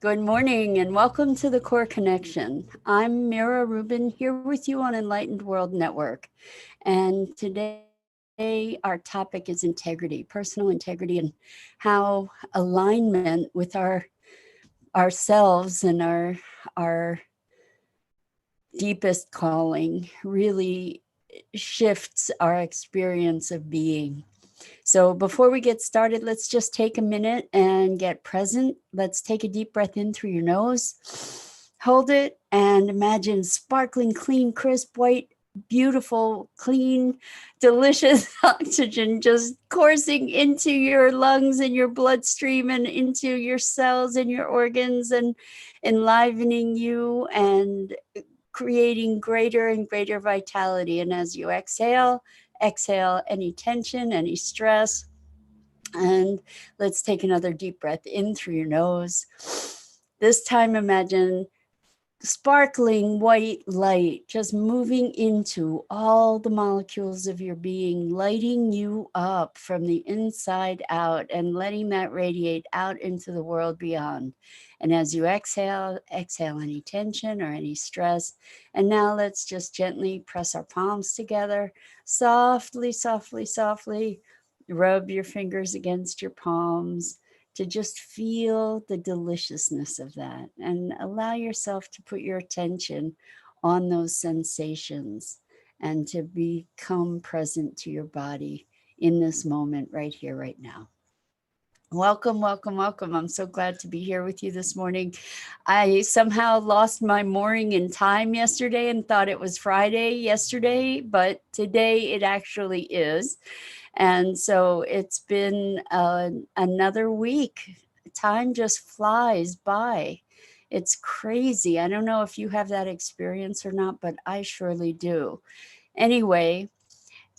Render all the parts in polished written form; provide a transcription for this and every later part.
Good morning and welcome to the Core Connection. I'm Mira Rubin here with you on Enlightened World Network. And today our topic is integrity, personal integrity, and how alignment with ourselves and our deepest calling really shifts our experience of being. So before we get started, let's just take a minute and get present. Let's take a deep breath in through your nose. Hold it and imagine sparkling, clean, crisp, white, beautiful, clean, delicious oxygen just coursing into your lungs and your bloodstream and into your cells and your organs and enlivening you and creating greater and greater vitality. And as you exhale any tension, any stress. And let's take another deep breath in through your nose. This time, imagine sparkling white light just moving into all the molecules of your being, lighting you up from the inside out and letting that radiate out into the world beyond. And as you exhale any tension or any stress. And now let's just gently press our palms together, softly, softly, softly. Rub your fingers against your palms to just feel the deliciousness of that and allow yourself to put your attention on those sensations and to become present to your body in this moment right here, right now. Welcome, welcome, welcome. I'm so glad to be here with you this morning. I somehow lost my morning in time yesterday and thought it was Friday yesterday, but today it actually is. And so it's been another week. Time just flies by. It's crazy. I don't know if you have that experience or not, but I surely do. Anyway,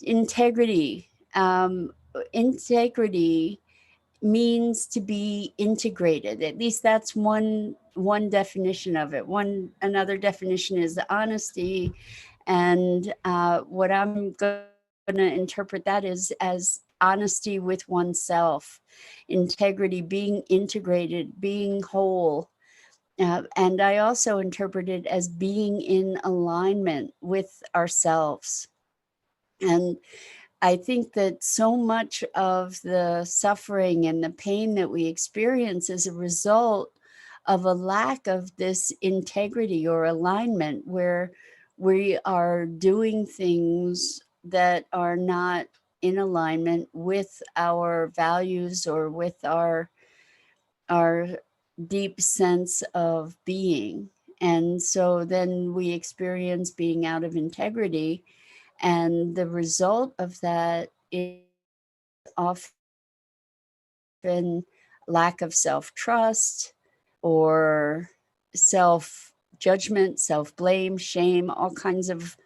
integrity. Integrity means to be integrated. At least that's one definition of it. One another definition is the honesty, and what I'm going to interpret that is as honesty with oneself, integrity, being integrated, being whole. And I also interpret it as being in alignment with ourselves. And I think that so much of the suffering and the pain that we experience is a result of a lack of this integrity or alignment where we are doing things that are not in alignment with our values or with our deep sense of being. And so then we experience being out of integrity, and the result of that is often lack of self-trust or self-judgment, self-blame, shame, all kinds of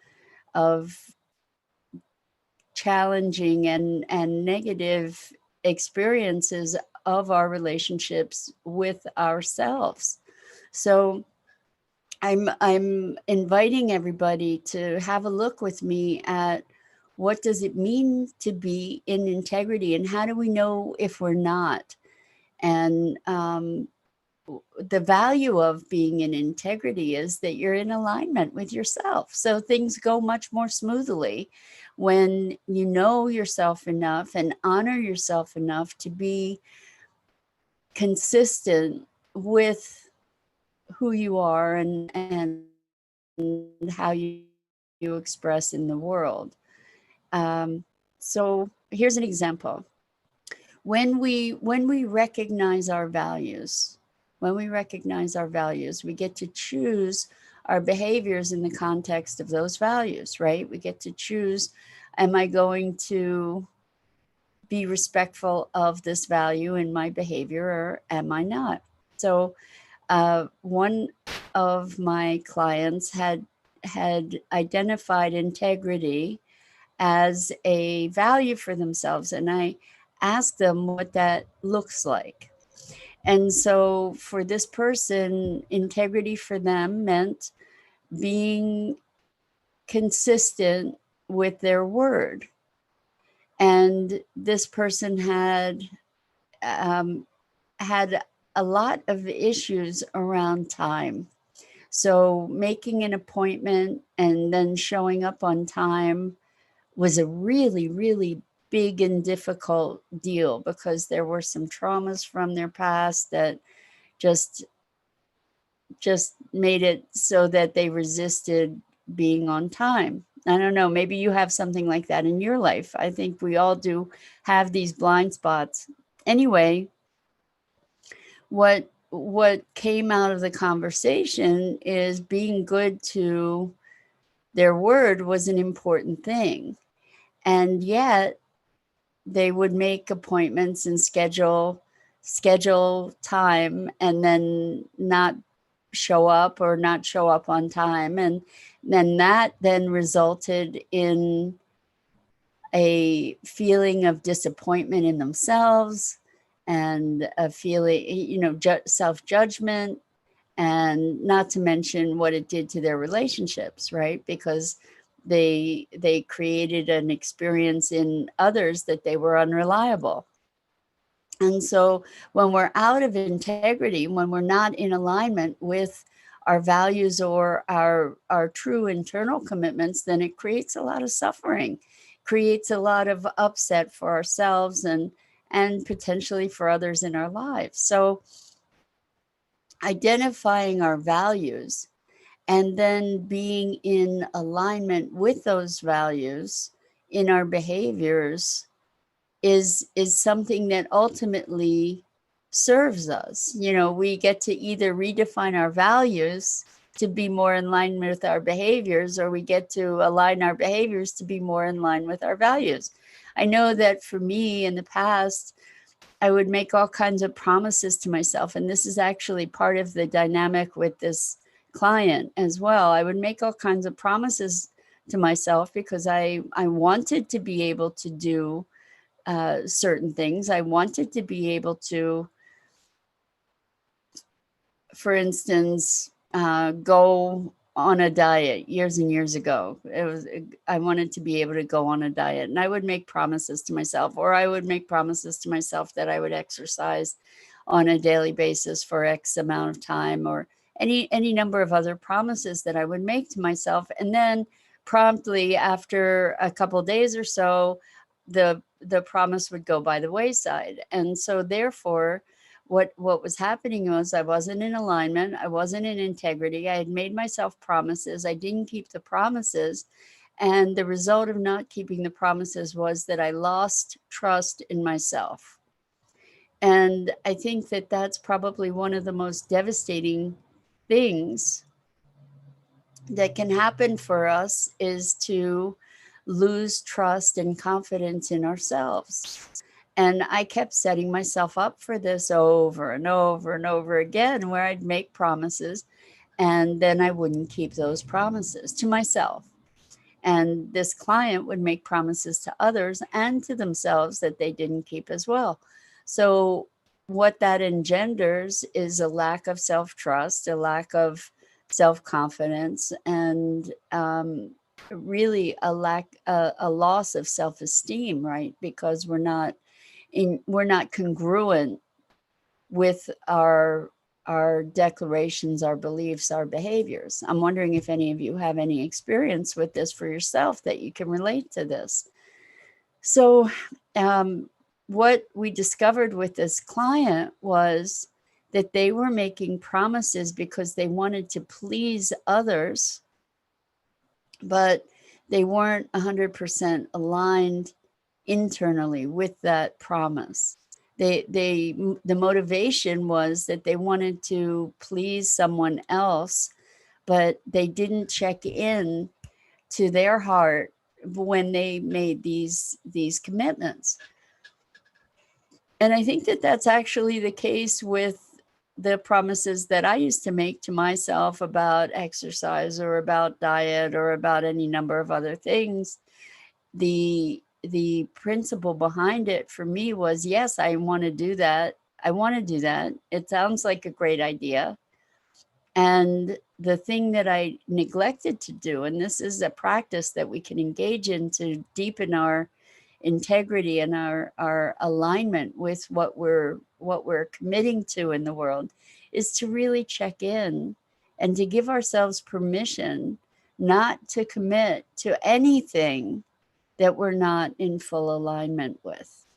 challenging and negative experiences of our relationships with ourselves. So I'm inviting everybody to have a look with me at what does it mean to be in integrity and how do we know if we're not? And the value of being in integrity is that you're in alignment with yourself. So things go much more smoothly when you know yourself enough and honor yourself enough to be consistent with who you are and how you express in the world. So here's an example. When we recognize our values, we get to choose our behaviors in the context of those values, right? We get to choose, am I going to be respectful of this value in my behavior or am I not? So one of my clients had identified integrity as a value for themselves, and I asked them what that looks like. And so for this person, integrity for them meant being consistent with their word. And this person had a lot of issues around time. So making an appointment and then showing up on time was a really, really big and difficult deal because there were some traumas from their past that just made it so that they resisted being on time. I don't know, maybe you have something like that in your life. I think we all do have these blind spots. Anyway, what came out of the conversation is being good to their word was an important thing. And yet they would make appointments and schedule time and then not show up or not show up on time. And then that then resulted in a feeling of disappointment in themselves and a feeling, self-judgment, and not to mention what it did to their relationships, right? Because they created an experience in others that they were unreliable. And so when we're out of integrity, when we're not in alignment with our values or our true internal commitments, then it creates a lot of suffering, creates a lot of upset for ourselves and potentially for others in our lives. So identifying our values and then being in alignment with those values in our behaviors is something that ultimately serves us. We get to either redefine our values to be more in line with our behaviors, or we get to align our behaviors to be more in line with our values. I know that for me in the past, I would make all kinds of promises to myself. And this is actually part of the dynamic with this client as well. I would make all kinds of promises to myself because I wanted to be able to do certain things. I wanted to be able to, for instance, go on a diet years and years ago. I wanted to be able to go on a diet, and I would make promises to myself, or I would make promises to myself that I would exercise on a daily basis for X amount of time, or any number of other promises that I would make to myself. And then promptly after a couple of days or so, the promise would go by the wayside. And so therefore, what was happening was I wasn't in alignment. I wasn't in integrity. I had made myself promises. I didn't keep the promises. And the result of not keeping the promises was that I lost trust in myself. And I think that that's probably one of the most devastating things that can happen for us, is to lose trust and confidence in ourselves. And I kept setting myself up for this over and over and over again, where I'd make promises and then I wouldn't keep those promises to myself. And this client would make promises to others and to themselves that they didn't keep as well. So what that engenders is a lack of self-trust, a lack of self-confidence, and really a loss of self-esteem, right? Because we're not congruent with our declarations, our beliefs, our behaviors. I'm wondering if any of you have any experience with this for yourself that you can relate to this. So what we discovered with this client was that they were making promises because they wanted to please others, but they weren't 100% aligned internally with that promise. The motivation was that they wanted to please someone else, but they didn't check in to their heart when they made these commitments. And I think that that's actually the case with the promises that I used to make to myself about exercise or about diet or about any number of other things. The principle behind it for me was, yes, I want to do that. I want to do that. It sounds like a great idea. And the thing that I neglected to do, and this is a practice that we can engage in to deepen our integrity and our alignment with what we're committing to in the world is to really check in and to give ourselves permission not to commit to anything that we're not in full alignment with.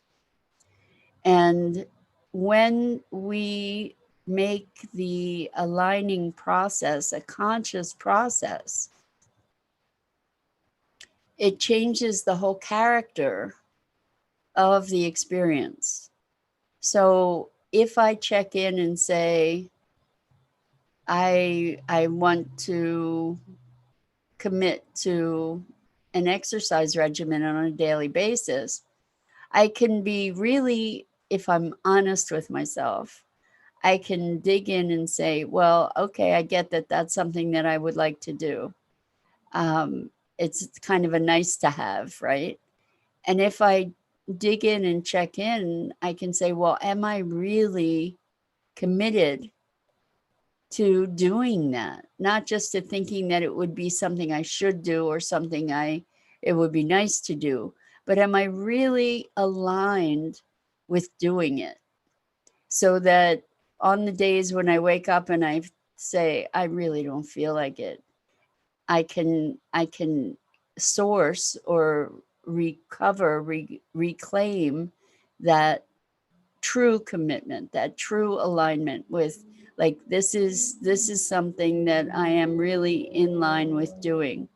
And when we make the aligning process a conscious process, it changes the whole character of the experience. So if I check in and say, I want to commit to an exercise regimen on a daily basis, I can be really, if I'm honest with myself, I can dig in and say, well, okay, I get that that's something that I would like to do. It's kind of a nice to have, right? And if I dig in and check in, I can say, well, am I really committed to doing that? Not just to thinking that it would be something I should do or something it would be nice to do, but am I really aligned with doing it? So that on the days when I wake up and I say, I really don't feel like it, I can source or reclaim that true commitment, that true alignment with, like, this is something that I am really in line with doing.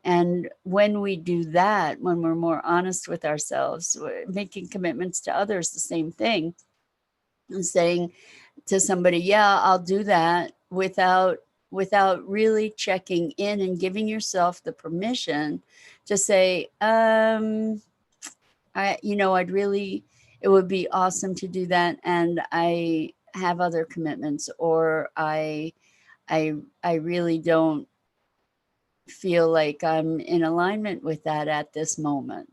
And when we do that, when we're more honest with ourselves, we're making commitments to others, the same thing, and saying to somebody, yeah, I'll do that, without really checking in and giving yourself the permission to say, I'd really, it would be awesome to do that, and I have other commitments, or I really don't feel like I'm in alignment with that at this moment.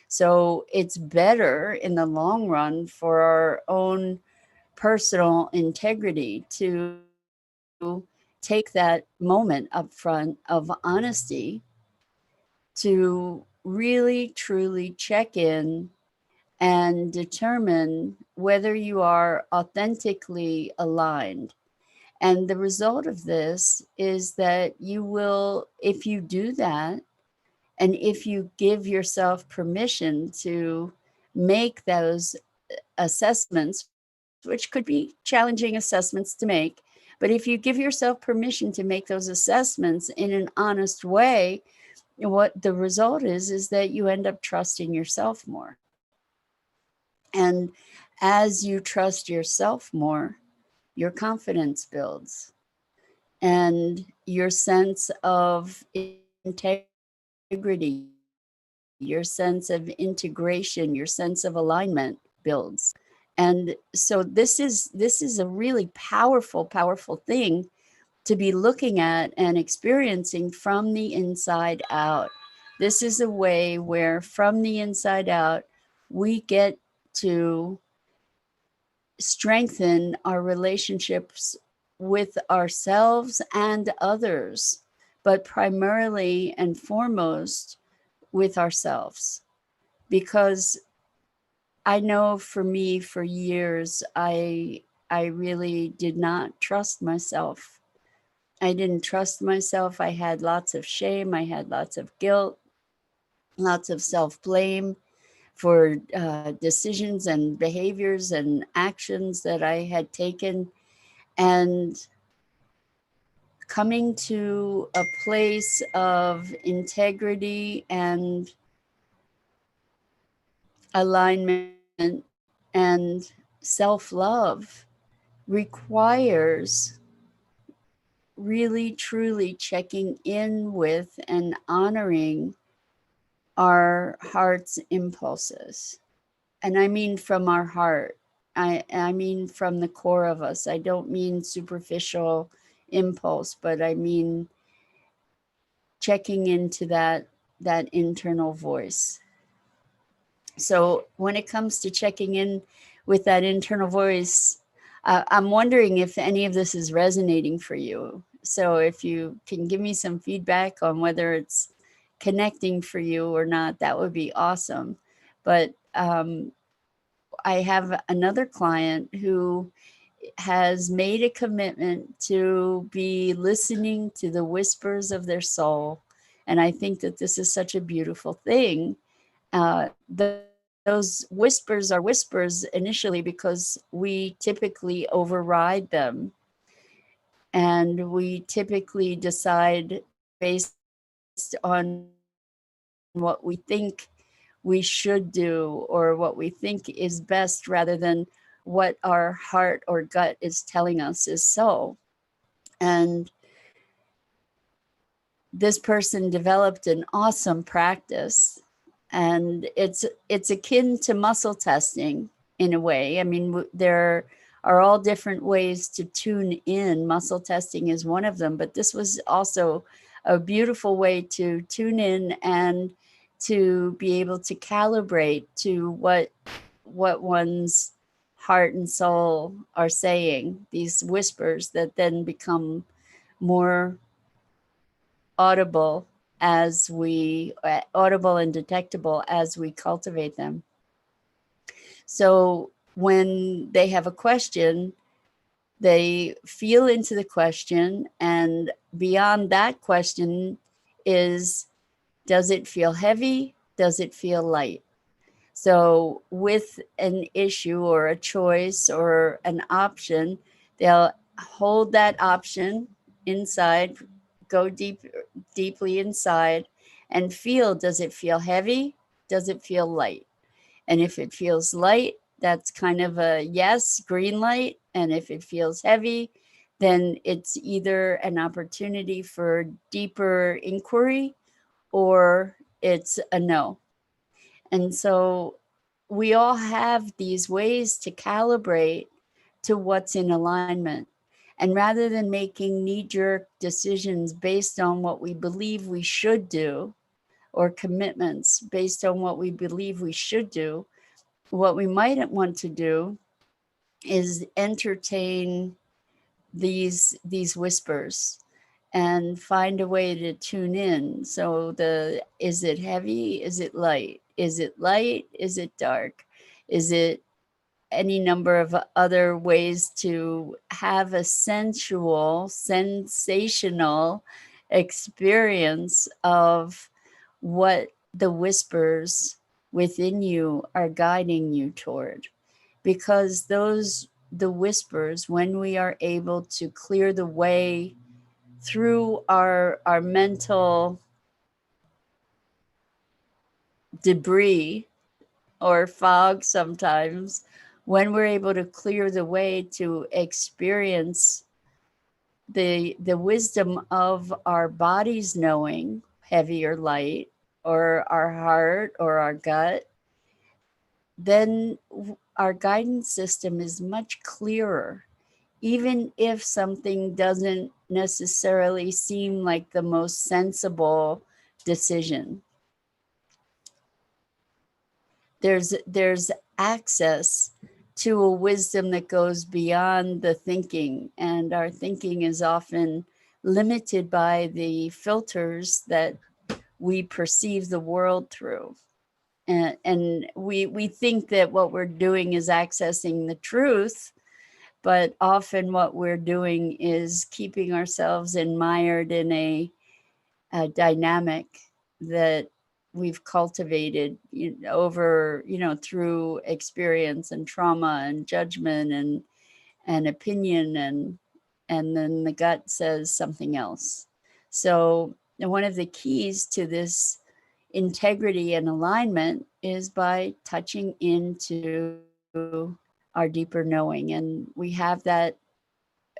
So it's better in the long run for our own personal integrity to take that moment up front of honesty to really truly check in and determine whether you are authentically aligned. And the result of this is that you will, if you do that, and if you give yourself permission to make those assessments, which could be challenging assessments to make, but if you give yourself permission to make those assessments in an honest way, what the result is that you end up trusting yourself more. And as you trust yourself more, your confidence builds, and your sense of integrity, your sense of integration, your sense of alignment builds. And so this is a really powerful thing to be looking at and experiencing from the inside out. This is a way where from the inside out, we get to strengthen our relationships with ourselves and others, but primarily and foremost with ourselves. Because I know for me, for years, I really did not trust myself. I didn't trust myself. I had lots of shame. I had lots of guilt, lots of self-blame for decisions and behaviors and actions that I had taken. And coming to a place of integrity and alignment and self-love requires really truly checking in with and honoring our heart's impulses. And I mean from our heart. I mean from the core of us. I don't mean superficial impulse, but I mean checking into that internal voice. So when it comes to checking in with that internal voice, I'm wondering if any of this is resonating for you. So if you can give me some feedback on whether it's connecting for you or not, that would be awesome. But I have another client who has made a commitment to be listening to the whispers of their soul. And I think that this is such a beautiful thing. Those whispers are whispers initially because we typically override them, and we typically decide based on what we think we should do or what we think is best rather than what our heart or gut is telling us is so. And this person developed an awesome practice, and it's akin to muscle testing in a way. I mean, there are all different ways to tune in. Muscle testing is one of them, but this was also a beautiful way to tune in and to be able to calibrate to what one's heart and soul are saying, these whispers that then become more audible audible and detectable as we cultivate them. So when they have a question, they feel into the question, and beyond that question is, does it feel heavy? Does it feel light? So with an issue or a choice or an option, they'll hold that option inside, go deeply inside, and feel, does it feel heavy? Does it feel light? And if it feels light, that's kind of a yes, green light. And if it feels heavy, then it's either an opportunity for deeper inquiry or it's a no. And so we all have these ways to calibrate to what's in alignment. And rather than making knee jerk decisions based on what we believe we should do, or commitments based on what we believe we should do, what we might want to do is entertain these whispers and find a way to tune in. So is it heavy? Is it light? Is it light? Is it dark? Is it any number of other ways to have a sensual, sensational experience of what the whispers within you are guiding you toward? Because the whispers, when we are able to clear the way through our mental debris or fog sometimes, when we're able to clear the way to experience the wisdom of our bodies knowing heavy or light, or our heart or our gut, then our guidance system is much clearer, even if something doesn't necessarily seem like the most sensible decision. There's access to a wisdom that goes beyond the thinking, and our thinking is often limited by the filters that we perceive the world through. And we think that what we're doing is accessing the truth, but often what we're doing is keeping ourselves admired in a dynamic that we've cultivated over, through experience and trauma and judgment and opinion, and then the gut says something else. So one of the keys to this integrity and alignment is by touching into our deeper knowing. And we have that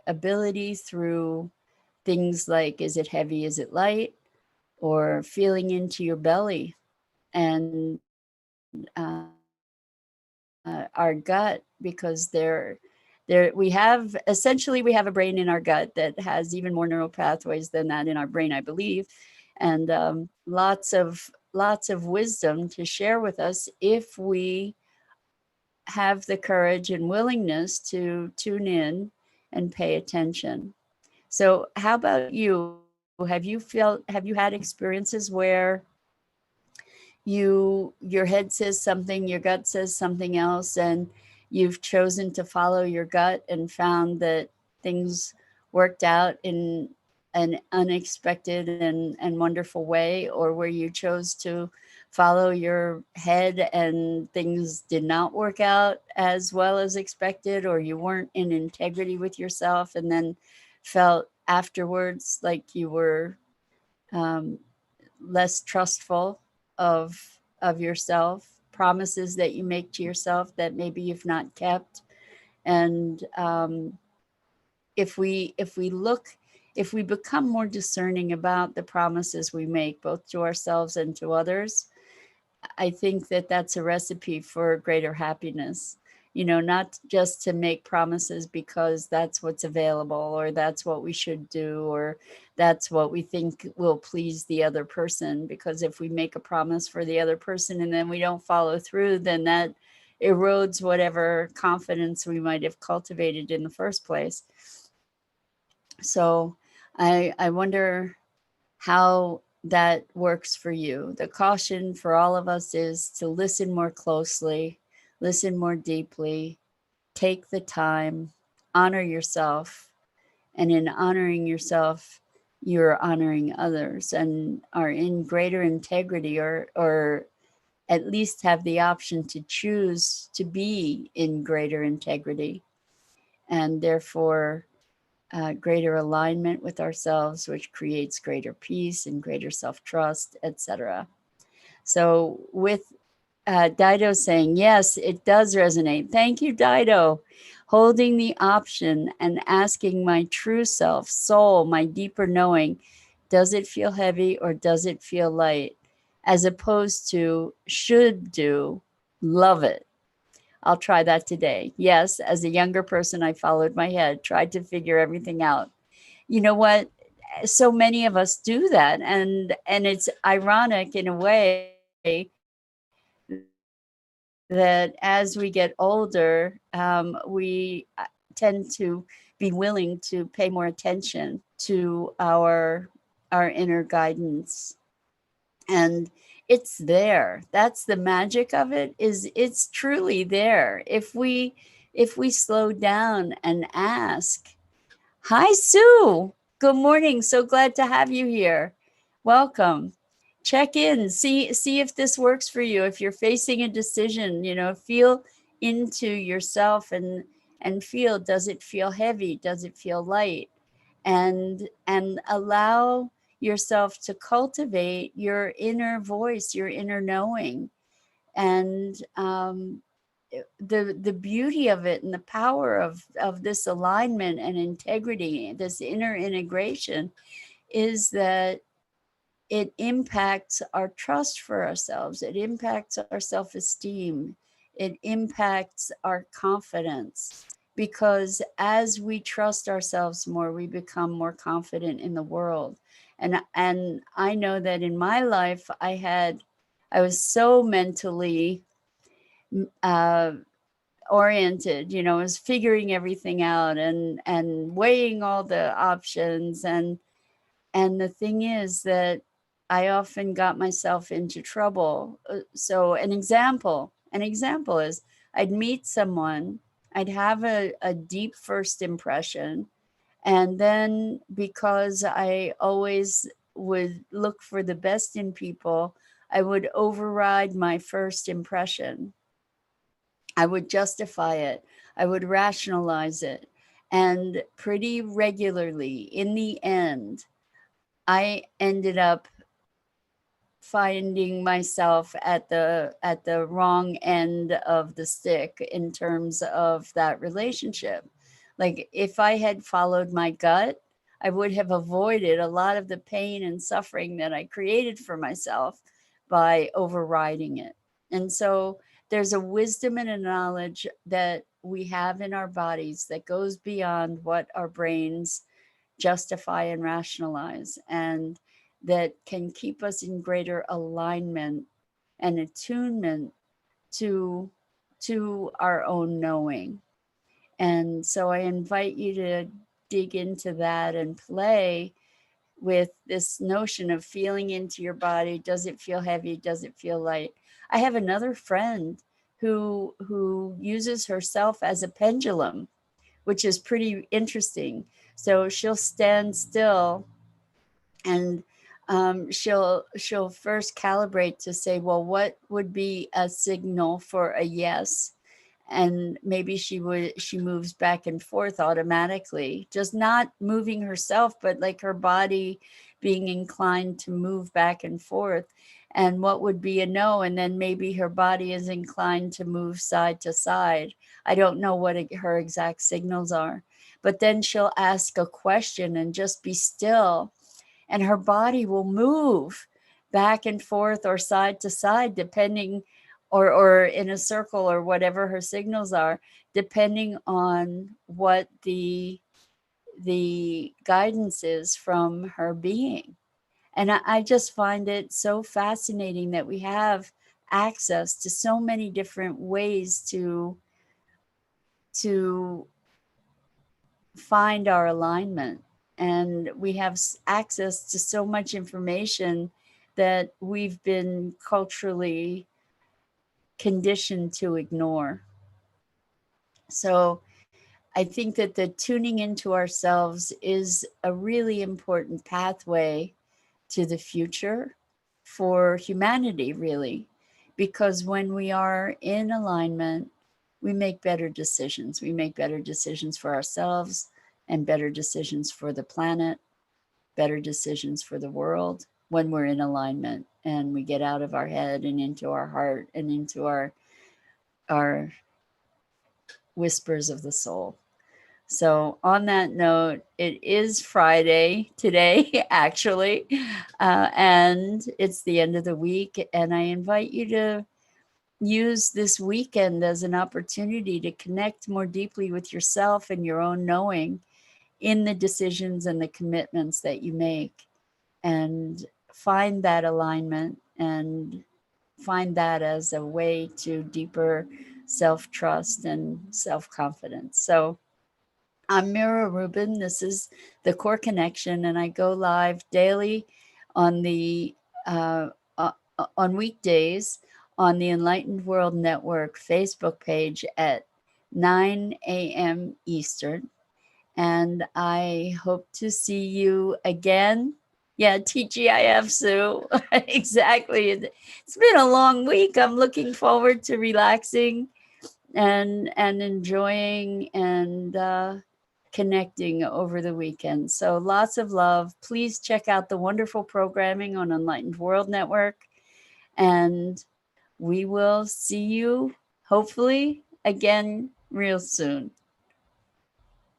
ability through things like, is it heavy, is it light, or feeling into your belly, and our gut, because we have a brain in our gut that has even more neural pathways than that in our brain, I believe, and lots of wisdom to share with us if we have the courage and willingness to tune in and pay attention. So how about you? Have you had experiences where your head says something, your gut says something else, and you've chosen to follow your gut and found that things worked out in an unexpected and wonderful way, or where you chose to follow your head and things did not work out as well as expected, or you weren't in integrity with yourself and then felt afterwards like you were um, less trustful of of yourself, promises that you make to yourself that maybe you've not kept. And if we become more discerning about the promises we make both to ourselves and to others, I think that that's a recipe for greater happiness. Not just to make promises because that's what's available, or that's what we should do, or that's what we think will please the other person. Because if we make a promise for the other person and then we don't follow through, then that erodes whatever confidence we might have cultivated in the first place. So I wonder how that works for you. The caution for all of us is to listen more closely, listen more deeply, take the time, honor yourself. And in honoring yourself, you're honoring others and are in greater integrity, or at least have the option to choose to be in greater integrity, and therefore greater alignment with ourselves, which creates greater peace and greater self-trust, etc. So with Dido saying, yes, it does resonate. Thank you, Dido. Holding the option and asking my true self, soul, my deeper knowing, does it feel heavy or does it feel light? As opposed to should do, love it. I'll try that today. Yes, as a younger person, I followed my head, tried to figure everything out. You know what? So many of us do that, and it's ironic in a way that as we get older, we tend to be willing to pay more attention to our inner guidance. And it's there. That's the magic of it, is it's truly there. If we slow down and ask, hi, Sue. Good morning. So glad to have you here. Welcome. Check in. See if this works for you. If you're facing a decision, feel into yourself and feel, does it feel heavy? Does it feel light? And allow yourself to cultivate your inner voice, your inner knowing. And the beauty of it and the power of this alignment and integrity, this inner integration, is that it impacts our trust for ourselves, it impacts our self-esteem, it impacts our confidence. Because as we trust ourselves more, we become more confident in the world. And I know that in my life, I was so mentally uh, oriented, I was figuring everything out and weighing all the options. And the thing is that I often got myself into trouble. So an example is, I'd meet someone, I'd have a deep first impression, and then because I always would look for the best in people, I would override my first impression. I would justify it. I would rationalize it. And pretty regularly, in the end, I ended up finding myself at the wrong end of the stick in terms of that relationship. Like, if I had followed my gut, I would have avoided a lot of the pain and suffering that I created for myself by overriding it. And so there's a wisdom and a knowledge that we have in our bodies that goes beyond what our brains justify and rationalize, and that can keep us in greater alignment and attunement to our own knowing. And so I invite you to dig into that and play with this notion of feeling into your body. Does it feel heavy? Does it feel light? I have another friend who uses herself as a pendulum, which is pretty interesting. So she'll stand still and she'll first calibrate to say, well, what would be a signal for a yes? And maybe she moves back and forth automatically, just not moving herself, but like her body being inclined to move back and forth. And what would be a no? And then maybe her body is inclined to move side to side. I don't know what her exact signals are, but then she'll ask a question and just be still, and her body will move back and forth or side to side, depending, or in a circle or whatever her signals are, depending on what the guidance is from her being. And I just find it so fascinating that we have access to so many different ways to find our alignment, and we have access to so much information that we've been culturally conditioned to ignore. So I think that the tuning into ourselves is a really important pathway to the future for humanity, really, because when we are in alignment, we make better decisions. We make better decisions for ourselves and better decisions for the planet, better decisions for the world when we're in alignment and we get out of our head and into our heart and into our whispers of the soul. So, on that note, it is Friday today, actually, and it's the end of the week. And I invite you to use this weekend as an opportunity to connect more deeply with yourself and your own knowing in the decisions and the commitments that you make, and find that alignment and find that as a way to deeper self trust and self confidence. So, I'm Mira Rubin. This is the Core Connection, and I go live daily on the uh, uh, on weekdays on the Enlightened World Network Facebook page at 9 a.m. Eastern. And I hope to see you again. Yeah, TGIF, Sue. Exactly. It's been a long week. I'm looking forward to relaxing and enjoying and connecting over the weekend. So lots of love. Please check out the wonderful programming on Enlightened World Network, and we will see you hopefully again real soon.